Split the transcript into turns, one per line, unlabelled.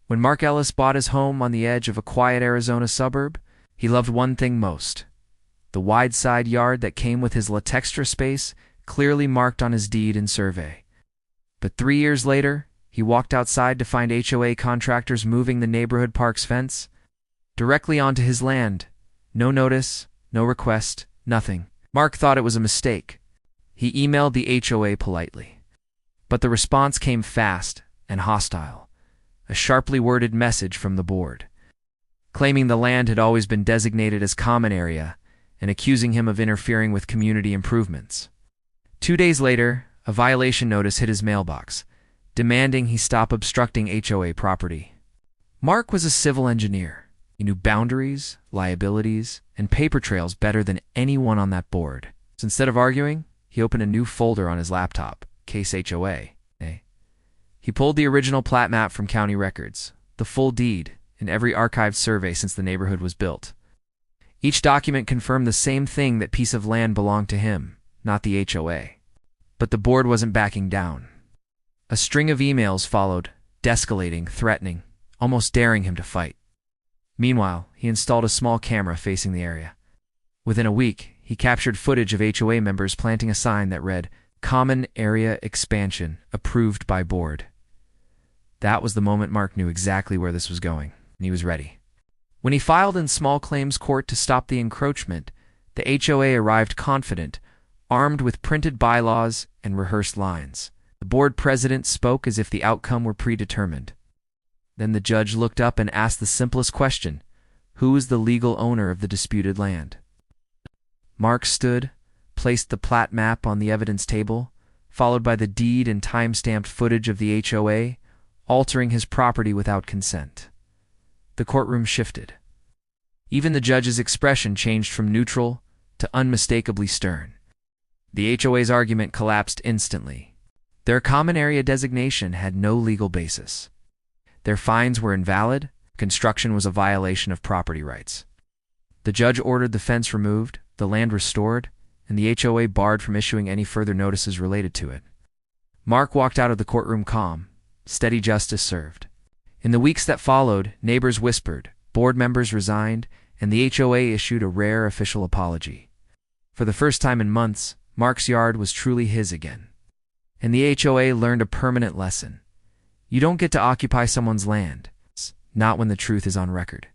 When Mark Ellis bought his home on the edge of a quiet Arizona suburb, he loved one thing most: the wide side yard that came with his Latextra space, clearly marked on his deed and survey. But 3 years later, he walked outside to find HOA contractors moving the neighborhood park's fence directly onto his land. No notice, no request, nothing. Mark thought it was a mistake. He emailed the HOA politely. But the response came fast and hostile. A sharply worded message from the board, claiming the land had always been designated as common area and accusing him of interfering with community improvements. 2 days later, a violation notice hit his mailbox, demanding he stop obstructing HOA property. Mark was a civil engineer. He knew boundaries, liabilities, and paper trails better than anyone on that board. So instead of arguing, he opened a new folder on his laptop, Case HOA. He pulled the original plat map from county records, the full deed, and every archived survey since the neighborhood was built. Each document confirmed the same thing: that piece of land belonged to him, not the HOA. But the board wasn't backing down. A string of emails followed, descalating, threatening, almost daring him to fight. Meanwhile, he installed a small camera facing the area. Within a week, he captured footage of HOA members planting a sign that read, "Common Area Expansion, Approved by Board." That was the moment Mark knew exactly where this was going, and he was ready. When he filed in small claims court to stop the encroachment, the HOA arrived confident, armed with printed bylaws and rehearsed lines. The board president spoke as if the outcome were predetermined. Then the judge looked up and asked the simplest question: who is the legal owner of the disputed land? Mark stood, placed the plat map on the evidence table, followed by the deed and time-stamped footage of the HOA, altering his property without consent. The courtroom shifted. Even the judge's expression changed from neutral to unmistakably stern. The HOA's argument collapsed instantly. Their common area designation had no legal basis. Their fines were invalid. Construction was a violation of property rights. The judge ordered the fence removed, the land restored, and the HOA barred from issuing any further notices related to it. Mark walked out of the courtroom calm. Steady justice served. In the weeks that followed, neighbors whispered, board members resigned, and the HOA issued a rare official apology. For the first time in months, Mark's yard was truly his again. And the HOA learned a permanent lesson. You don't get to occupy someone's land, not when the truth is on record.